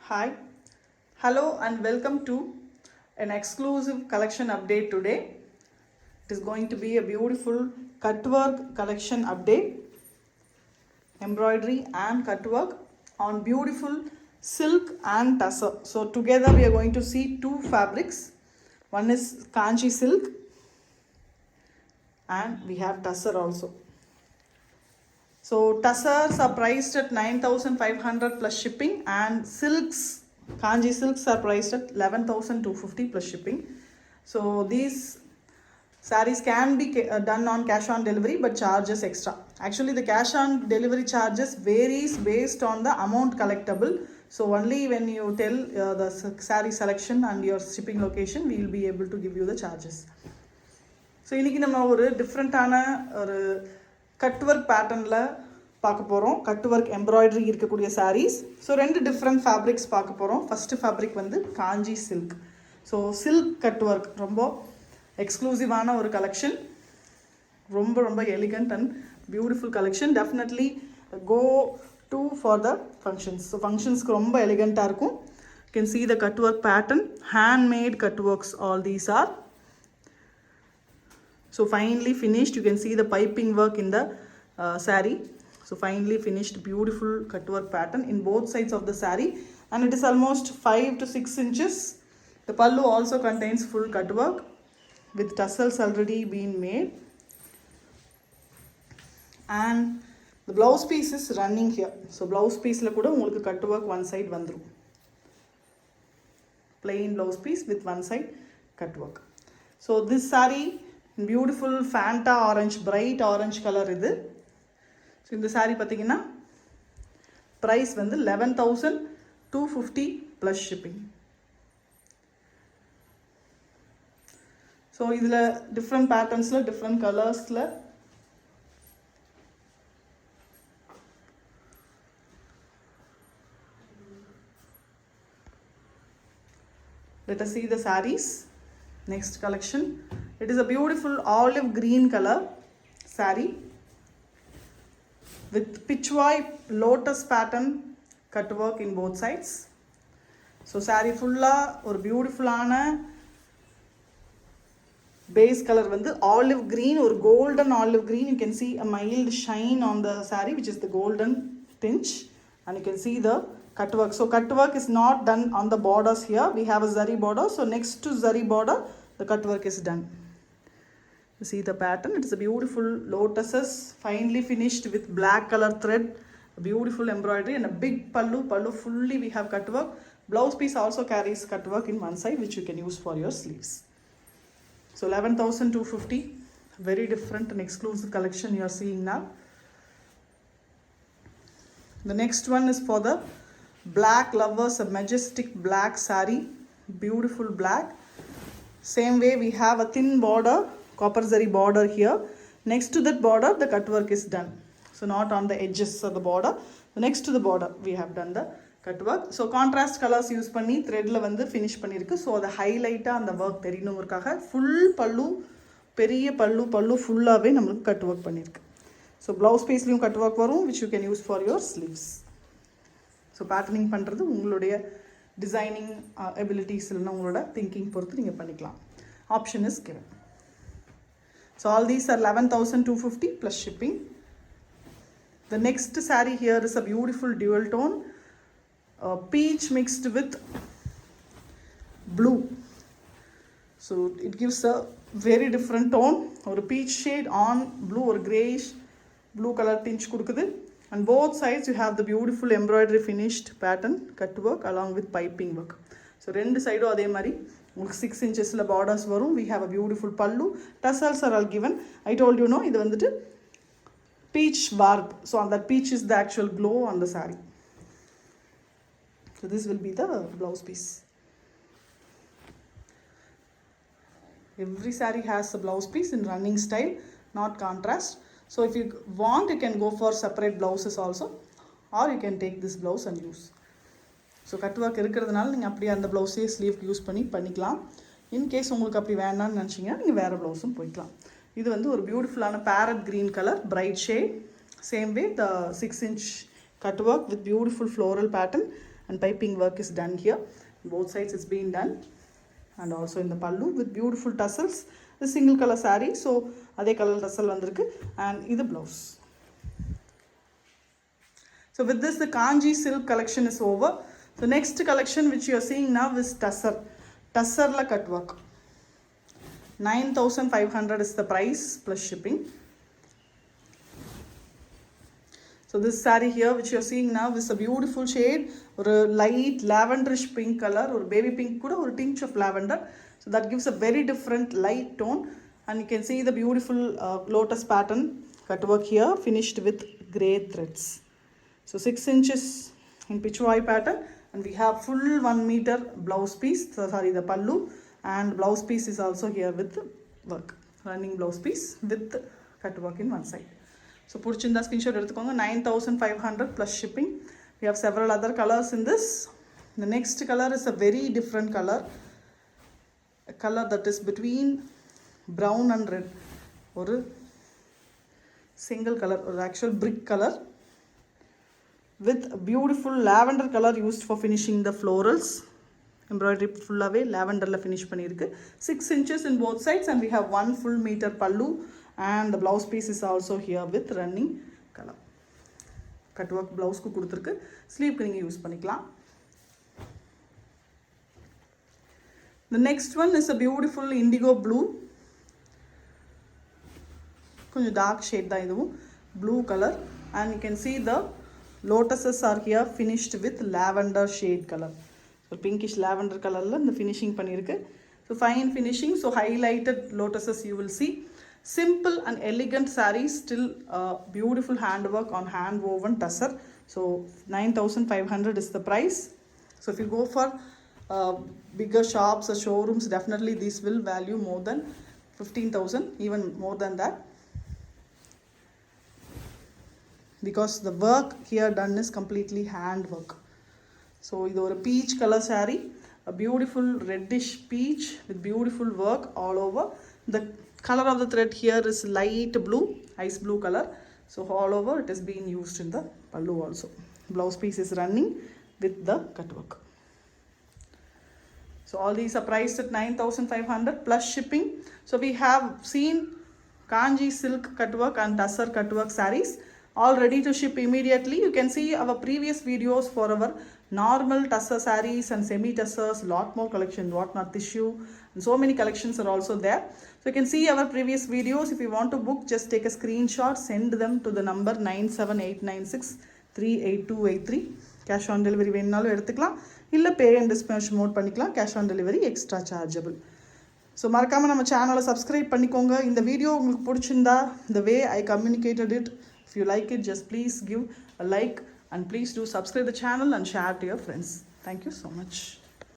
Hi, hello, and welcome to an exclusive collection update today. It is going to be a beautiful cutwork collection update, embroidery and cutwork on beautiful silk and tussar. So, together we are going to see two fabrics. One is Kanchi silk, and we have tussar also. So tussars are priced at 9,500 plus shipping, and silks, Kanji silks are priced at 11,250 plus shipping. So these sarees can be done on cash on delivery but charges extra. Actually the cash on delivery charges varies based on the amount collectible. So only when you tell the saree selection and your shipping location, we will be able to give you the charges. So இன்றைக்கி நம்ம ஒரு டிஃப்ரெண்ட்டான ஒரு கட்ஒர்க் பேட்டர்னில் பார்க்க போகிறோம். Cutwork embroidery இருக்கக்கூடிய saris. So ரெண்டு டிஃப்ரெண்ட் ஃபேப்ரிக்ஸ் பார்க்க போகிறோம். ஃபஸ்ட்டு ஃபேப்ரிக் வந்து Kanchi silk. So silk cutwork ரொம்ப எக்ஸ்க்ளூசிவான ஒரு கலெக்ஷன், ரொம்ப ரொம்ப elegant and beautiful collection. Definitely go to for the functions. So ஃபங்க்ஷன்ஸ்க்கு ரொம்ப எலிகண்ட்டாக இருக்கும். You can see the cutwork pattern, handmade cutworks all these are. So finely finished, you can see the piping work in the saree. So finely finished beautiful cutwork pattern in both sides of the saree, and it is almost 5 to 6 inches. The pallu also contains full cutwork with tassels already been made, and the blouse piece is running here. So blouse piece la kuda ungalku cutwork one side vandrum, plain blouse piece with one side cutwork. So this saree beautiful Fanta orange, bright orange colour இது. So இந்த சாரீ பார்த்தீங்கன்னா price வந்து 11,250 plus shipping. So இதில் different பேட்டர்ன்ஸில் different கலர்ஸில் let us see the sarees. Next collection, it is a beautiful olive green color saree with pitchwai lotus pattern cutwork in both sides. So saree fulla or beautiful ana base color vandu olive green or golden olive green. You can see a mild shine on the saree, which is the golden tinge, and you can see the cutwork. So cutwork is not done on the borders here. We have a zari border. So next to zari border, the cutwork is done. You see the pattern. It is a beautiful lotuses, finely finished with black color thread, a beautiful embroidery, and a big pallu. Pallu fully we have cutwork. Blouse piece also carries cutwork in one side, which you can use for your sleeves. So 11,250, very different and exclusive collection you are seeing now. The next one is for the black lovers, a majestic black saree, beautiful black. Same way we have a thin border, copper zari border here. Next to that border the cutwork is done. So not on the edges of the border, next to the border we have done the cutwork. So contrast colors use பண்ணி threadல வந்து finish பண்ணிருக்கு. So அது highlight அந்த work தெரியணும்ங்கறதுக்காக full pallu, பெரிய pallu ஃபுல்லாவே நமக்கு cutwork பண்ணிருக்கு. So blouse pieceலயும் cutwork வரும், which you can use for your sleeves. So patterning பண்ணுறது உங்களுடைய டிசைனிங் எபிலிட்டிஸ் இல்லைனா உங்களோட திங்கிங் பொறுத்து நீங்கள் பண்ணிக்கலாம். Option is given. So all these are 11,250 plus shipping. The next saree here is a beautiful dual tone, peach mixed with blue. So it gives a very different tone. ஒரு peach shade on blue, ஒரு greyish blue color tinge கொடுக்குது. And both sides you have the beautiful embroidery finished pattern cutwork along with piping work. So ரெண்டு சைடும் அதே மாதிரி உங்களுக்கு 6 inchesல borders வரும். We have a beautiful pallu. Tassels are all given. I told you no, இது வந்துட்டு peach barb. So on that peach is the actual glow on the saree. So this will be the blouse piece. Every saree has a blouse piece in running style, not contrast. So if you want, you can go for separate blouses also, or you can take this blouse and use. So cutwork இருக்கிறதுனால நீங்கள் அப்படியே அந்த ப்ளவுஸே ஸ்லீவ்க்கு use பண்ணிக்கலாம். In case உங்களுக்கு அப்படி வேண்டாம்னு நினச்சிங்கன்னா நீங்கள் வேறு ப்ளவுஸும் போய்க்கலாம். இது வந்து ஒரு பியூட்டிஃபுல்லான parrot green colour, bright shade. Same way the 6 inch cutwork with beautiful floral pattern and piping work is done here. Both sides it's been done, and also in the pallu with beautiful tassels. The single color saree, so adhe color tassel vandirukku, and idu blouse. So with this the Kanji silk collection is over. So next collection which you are seeing now is tussar la cut work. 9,500 is the price plus shipping. So this saree here which you are seeing now is a beautiful shade, or a light lavenderish pink color, or baby pink kuda, or tinge of lavender. So that gives a very different light tone, and you can see the beautiful lotus pattern cut work here finished with grey threads. So 6 inches in pichwai pattern, and we have full 1 meter blouse piece, the pallu, and blouse piece is also here with work, running blouse piece with cut work in one side. So pudichindha screenshot edutukonga. 9,500 plus shipping. We have several other colors in this. The next color is a very different color, a color that is between brown and red, or single color, or actual brick color, with beautiful lavender color used for finishing the florals. Embroidery full away lavender la finish pannirukku. 6 inches in both sides, and we have 1 full meter pallu, and the blouse piece is also here with running color. Cut work blouse ku kuduthirukku. Sleeve ku neenga use panikalam. The next one is a beautiful indigo blue. Konja dark shade da idu, blue color, and you can see the lotuses are here finished with lavender shade color. So pinkish lavender color la the finishing pannirukku. So fine finishing, so highlighted lotuses you will see. Simple and elegant sarees, still beautiful handwork on hand woven tussar. So 9,500 is the price. So if you go for bigger shops or showrooms, definitely these will value more than 15,000, even more than that, because the work here done is completely hand work. So இது ஒரு peach color saree, a beautiful reddish peach with beautiful work all over. The color of the thread here is light blue, ice blue color. So all over it is being used in the pallu also. Blouse piece is running with the cut work. So all these are priced at 9,500 plus shipping. So we have seen Kanji silk cut work and tussar cut work sarees, all ready to ship immediately. You can see our previous videos for our normal tussar sarees and semi tussars, lot more collection, whatnot tissue, and so many collections are also there. So you can see our previous videos. If you want to book, just take a screenshot, send them to the number 97896388283. Cash on delivery வேணும்னாலும் எடுத்துக்கலாம், இல்லை pay and dispatch mode பண்ணிக்கலாம். Cash on delivery extra chargeable. So மறக்காமல் நம்ம சேனலை subscribe பண்ணிக்கோங்க. இந்த video உங்களுக்கு பிடிச்சிருந்தா, the way I communicated it, if you like it, just please give a like, and please do subscribe the channel and share to your friends. Thank you so much.